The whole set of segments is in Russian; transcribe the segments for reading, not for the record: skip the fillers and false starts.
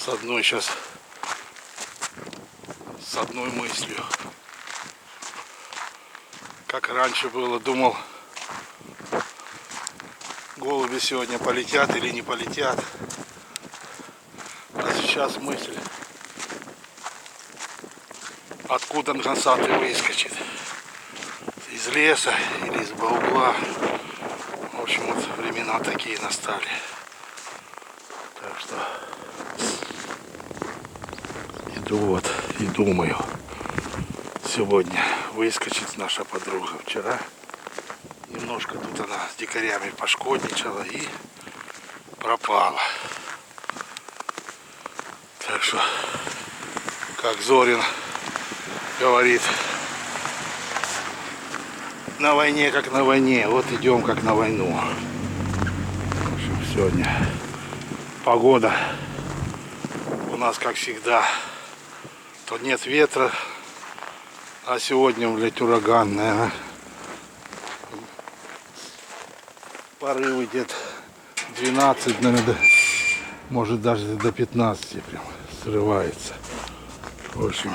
с одной сейчас, с одной мыслью. Как раньше было, думал, голуби сегодня полетят или не полетят. А сейчас мысль, откуда носатый выскочит. Из леса или из угла. В общем, вот времена такие настали. Так что иду вот и думаю, сегодня выскочит наша подруга. Вчера немножко тут она с дикарями пошкодничала и пропала. Так что, как Зорин говорит, на войне как на войне, вот идем как на войну. В общем, сегодня погода у нас, как всегда, то нет ветра, а сегодня, блядь, ураган, наверное. Порывы где-то 12, наверное, может даже до 15 прям срывается. В общем,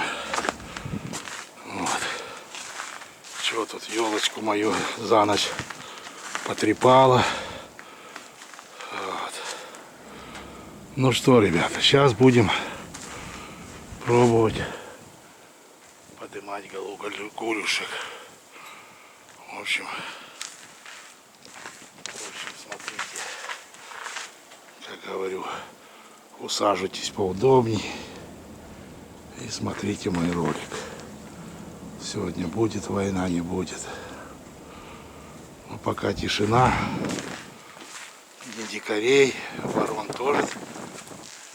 вот. Чего тут елочку мою за ночь потрепала. Вот. Ну что, ребята, сейчас будем пробовать поднимать голюшек. В общем, смотрите, как говорю, усаживайтесь поудобней и смотрите мой ролик. Сегодня будет война, не будет. Но пока тишина, ни дикарей, ворон тоже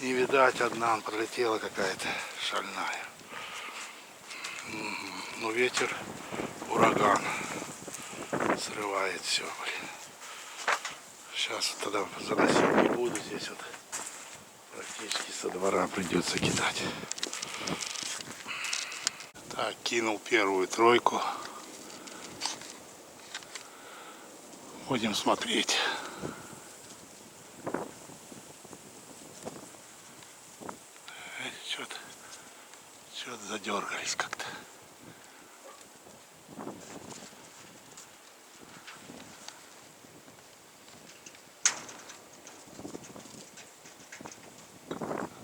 не видать. Одна пролетела какая-то шальная. Но ветер, ураган срывает все, блин. Сейчас вот тогда заносить не буду. Здесь вот практически со двора придется кидать. Так, кинул первую тройку. Будем смотреть. Что-то задергались как-то.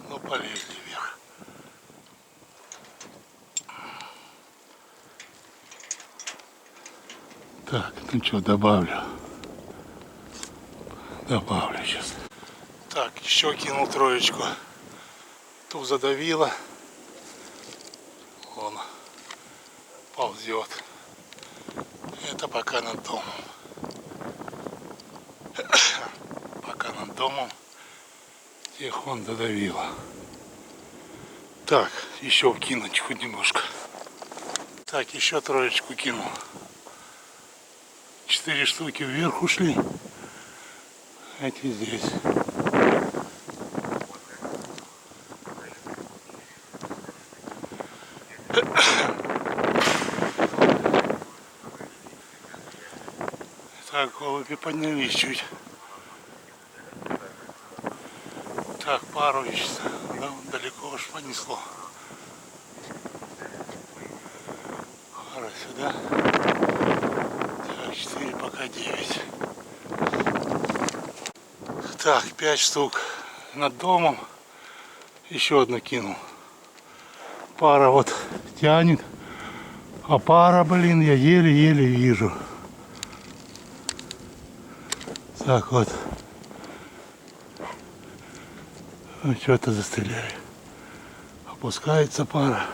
Ну, полезли вверх. Так, ну что, добавлю сейчас. Так, еще кинул троечку. Ту задавила. Он ползет. Это пока над домом. Пока над домом. Тех он додавила. Так, еще кинуть хоть немножко. Так, еще троечку кинул. 4 штуки вверх ушли. Эти здесь. Так, голуби поднялись чуть. Так, пару ищется. Да, далеко уж понесло. Пара сюда. Так, 4, пока 9. Так, 5 штук над домом. Еще одну кинул. Пара вот тянет. А пара, блин, я еле-еле вижу. Так вот. Что-то застреляю. Опускается пара.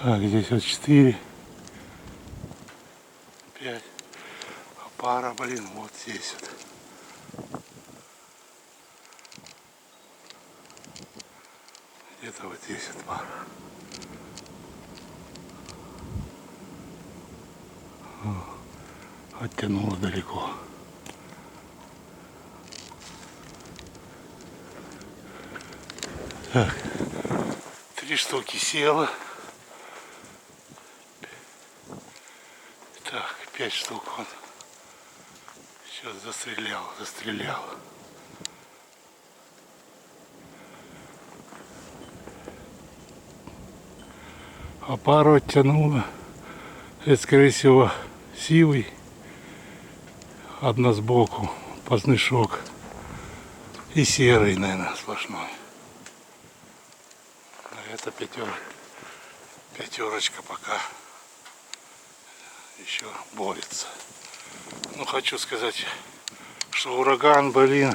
Так, здесь вот 4. 5. А пара, блин, вот здесь вот. Где-то вот здесь вот пара. Оттянуло далеко. Так, 3 штуки села. Так, 5 штук вот. Сейчас застрелял. А пару оттянула. Это, скорее всего, сивый. Одна сбоку, позднышок. И серый, наверное, сплошной. А это пятерочка пока еще борется. Ну, хочу сказать, что ураган, блин,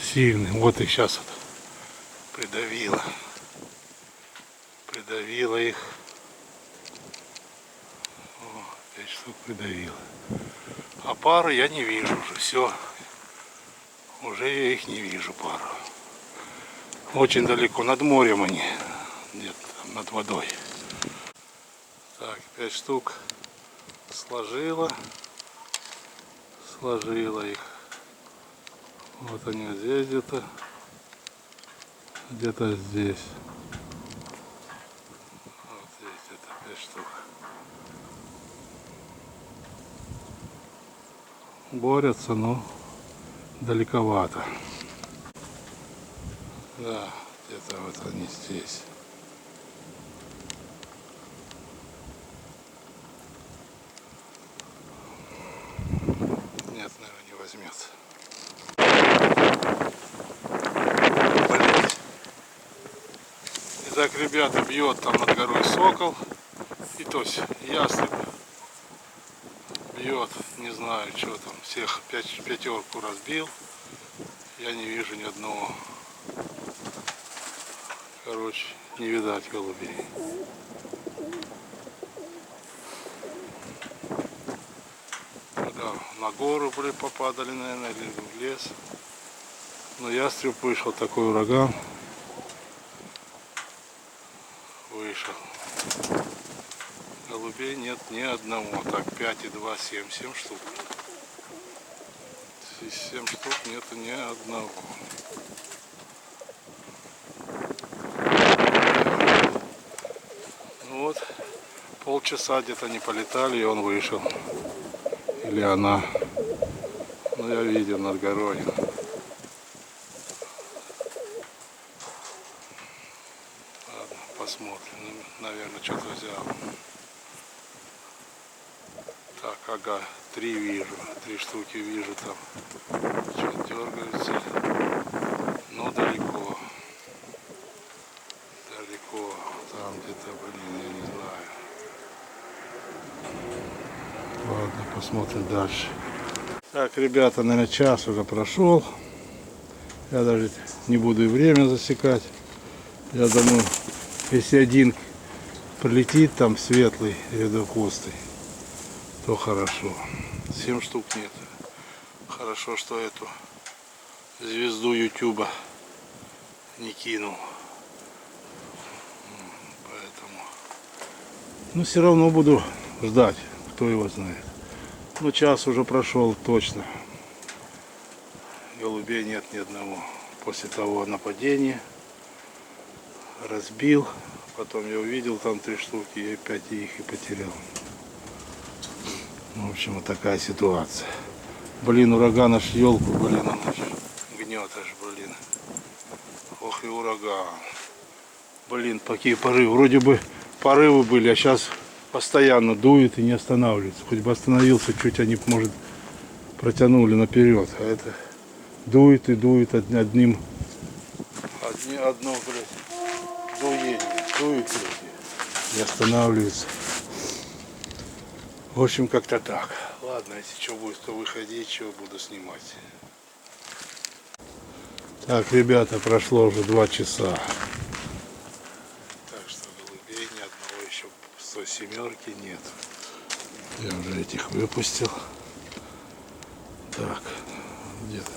сильный. Вот их сейчас вот придавило. Придавило их. О, 5 штук придавило. А пары я не вижу уже. Все. Уже я их не вижу, пару. Очень далеко. Над морем они. Где-то там над водой. Так, 5 штук сложила. Сложила их. Вот они здесь где-то. Где-то здесь. Вот здесь где-то 5 штук. Борются, но далековато. Да, где-то вот они здесь. Нет, наверное, не возьмется. Блин. Итак, ребята, бьет там над горой сокол. И то есть ястреб бьет, не знаю, что там, всех пятерку разбил. Я не вижу ни одного. Короче, не видать голубей. Да, на гору попадали, наверное, или в лес. Но ястреб вышел, такой ураган. Вышел. Голубей нет ни одного. Так, 5 и 2, 7. 7 штук. 7 штук нету ни одного. Ну вот, полчаса где-то не полетали, и он вышел. Или она. Ну, я видел над горой. Ладно, посмотрим. Наверное, что-то взял. Так, ага, 3 вижу. 3 штуки вижу там. Что-то дергаются. Но далеко. Далеко. Там где-то, блин, я не знаю. Ладно, посмотрим дальше. Так, ребята, наверное, час уже прошел. Я даже не буду и время засекать. Я думаю, если один прилетит там светлый, рядохвостый, то хорошо. 7 штук нет. Хорошо, что эту звезду Ютуба не кинул. Поэтому. Но все равно буду ждать, кто его знает. Ну, час уже прошел точно. Голубей нет ни одного. После того нападения разбил. Потом я увидел там 3 штуки, и опять их и потерял. В общем, вот такая ситуация. Блин, ураган аж елку, блин, он аж гнет аж, блин. Ох и ураган. Блин, какие порывы. Вроде бы порывы были, а сейчас постоянно дует и не останавливается. Хоть бы остановился, чуть они, может, протянули наперед. А это дует и дует одно, блядь, дует, блядь, не останавливается. В общем, как-то так. Ладно, если что будет, то выходить, что буду снимать. Так, ребята, прошло уже 2 часа. Так что голубей ни одного еще с той 7-ки нет. Я уже этих выпустил. Так, где-то.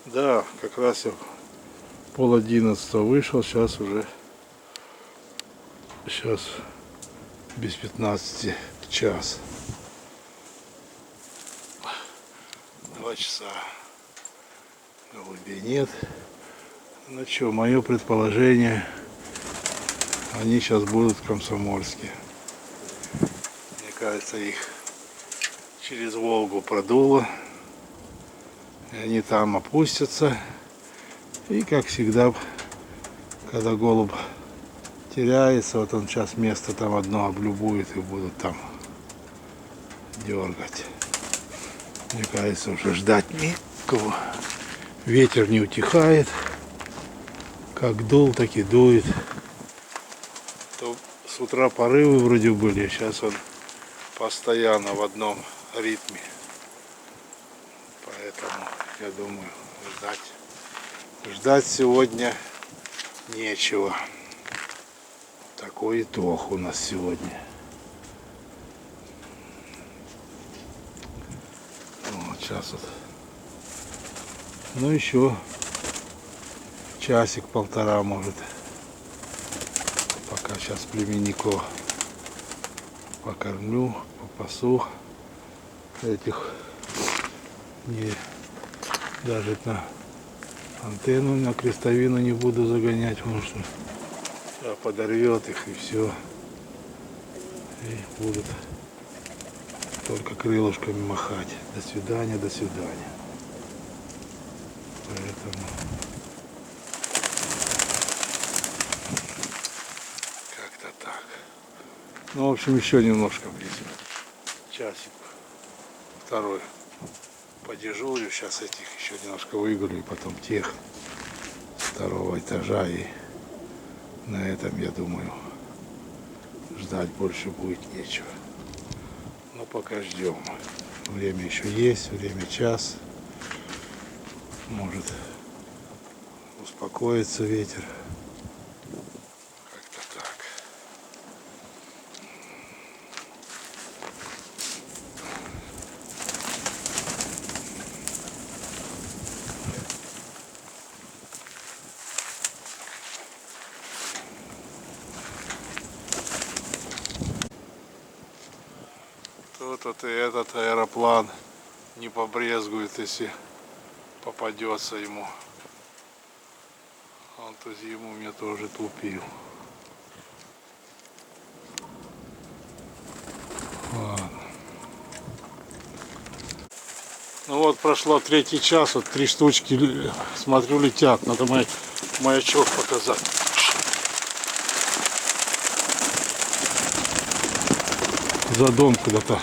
Да, как раз я 10:30 вышел, сейчас уже без 15 час. 2 часа. Голубей нет. Ну что, мое предположение, они сейчас будут в Комсомольске. Мне кажется, их через Волгу продуло. И они там опустятся. И как всегда, когда голубь теряется. Вот он сейчас место там одно облюбует и будут там дергать. Мне кажется, уже ждать никого. Ветер не утихает. Как дул, так и дует. То с утра порывы вроде были, а сейчас он постоянно в одном ритме. Поэтому я думаю, ждать сегодня нечего. Такой итог у нас сегодня. Вот сейчас вот. Ну еще часик-полтора может. Пока сейчас племенников покормлю, попасу. Этих не даже на антенну, на крестовину не буду загонять, потому что подорвет их и все. И будут только крылышками махать. До свидания, до свидания. Поэтому как-то так. Ну, в общем, еще немножко близко. Часик. Второй. Подежурю. Сейчас этих еще немножко выгулю. И потом тех второго этажа. И на этом, я думаю, ждать больше будет нечего. Но пока ждем. Время еще есть. Время час. Может успокоится ветер. Как-то так. Тут и этот аэроплан не побрезгует, если попадется ему. Он ту зиму мне тоже тупил. Ладно. Ну вот прошло 3-й час, вот 3 штучки, смотрю, летят. Надо маячок показать. За дом куда-то.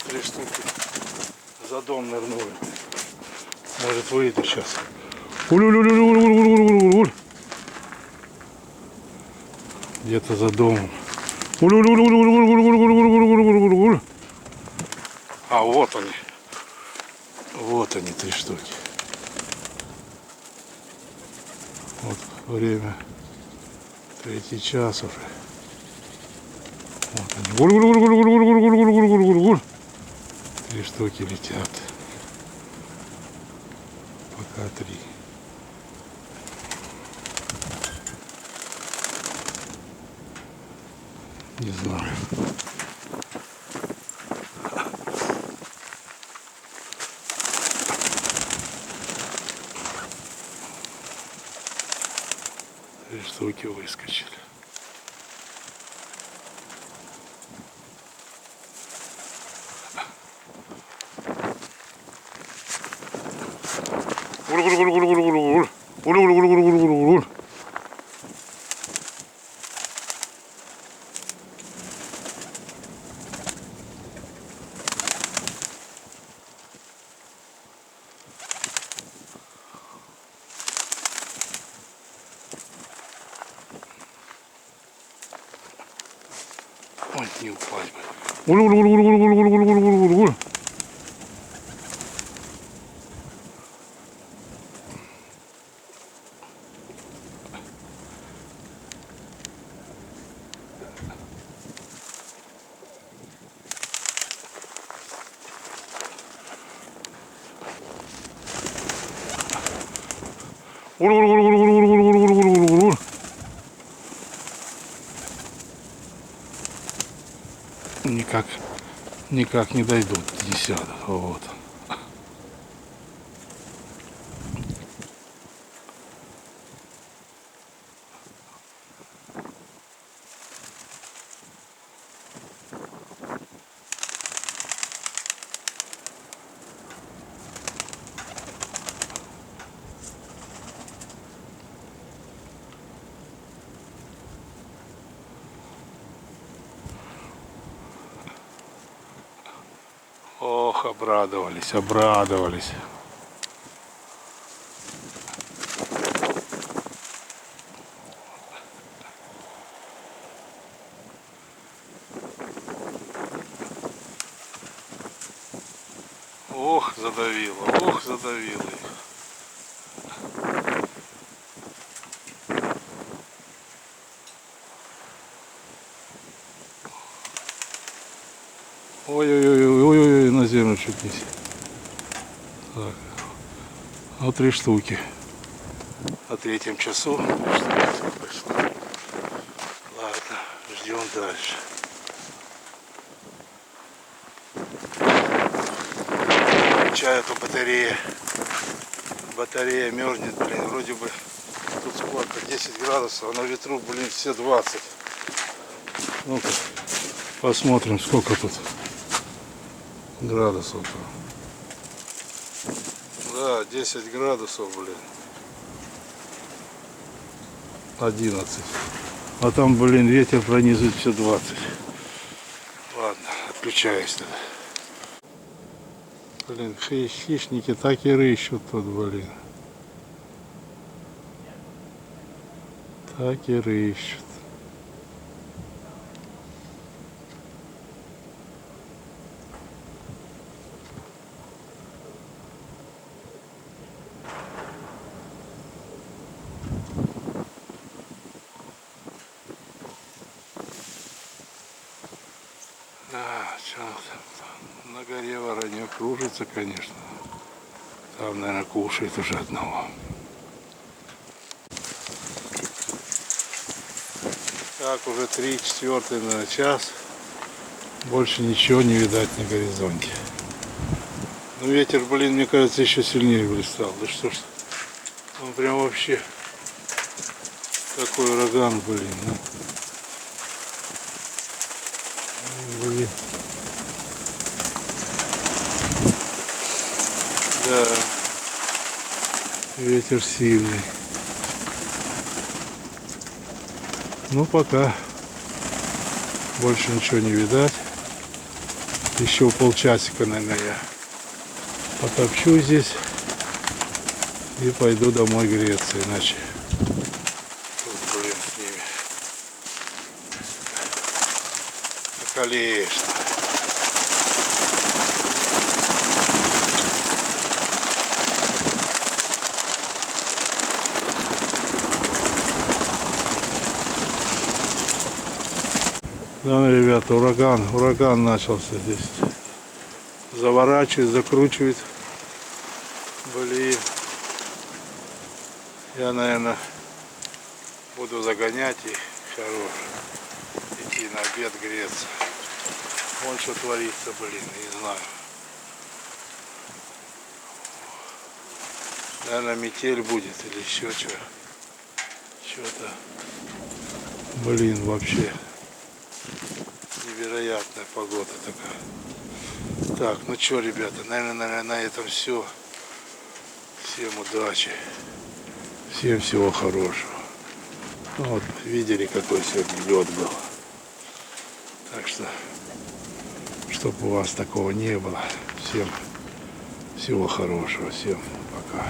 3 штуки за дом нырнули. Может, выйду сейчас. Где-то за домом. А вот они. Вот они, 3 штуки. Вот время. 3-й час уже. Вот они. 3 штуки летят. Пока 3. Не знаю. Три штуки выскочили. Ой, не упасть бы. Никак не дойдут до 10. Вот. обрадовались, обрадовались. Ох, задавило, ох, задавило их. Ой-ой-ой, на землю чуть не. Так. Вот 3 штуки. О 3 часу. Ладно, ждем дальше. Включаю эту батарею. Батарея мерзнет, блин, вроде бы тут сколько, 10 градусов, а на ветру, блин, все 20. Ну-ка, посмотрим, сколько тут градусов. Да, 10 градусов, блин. 11. А там, блин, ветер пронизывает все 20. Ладно, отключаюсь тогда. Блин, хищники так и рыщут тут, блин. Так и рыщут. Да, что там на горе воронье кружится, конечно. Там, наверное, кушает уже одного. Так, уже 3/4, наверное, час. Больше ничего не видать на горизонте. Но ветер, блин, мне кажется, еще сильнее стал. Да что ж, он прям вообще такой ураган, блин. Ну. Блин. Да, ветер сильный. Ну пока больше ничего не видать. Еще полчасика, наверное, я потопчу здесь и пойду домой греться, иначе тут, блин, с ними околеешь. Да, ребята, ураган начался здесь. Заворачивает, закручивает. Блин. Я, наверное, буду загонять и хорош. Идти на обед греться. Вон что творится, блин, не знаю. Наверное, метель будет или еще что. Что-то. Блин, вообще. Невероятная погода такая. Так, ну что, ребята, наверное, на этом все. Всем удачи. Всем всего хорошего. Вот, видели, какой сегодня лед был. Так что, чтобы у вас такого не было. Всем всего хорошего. Всем пока.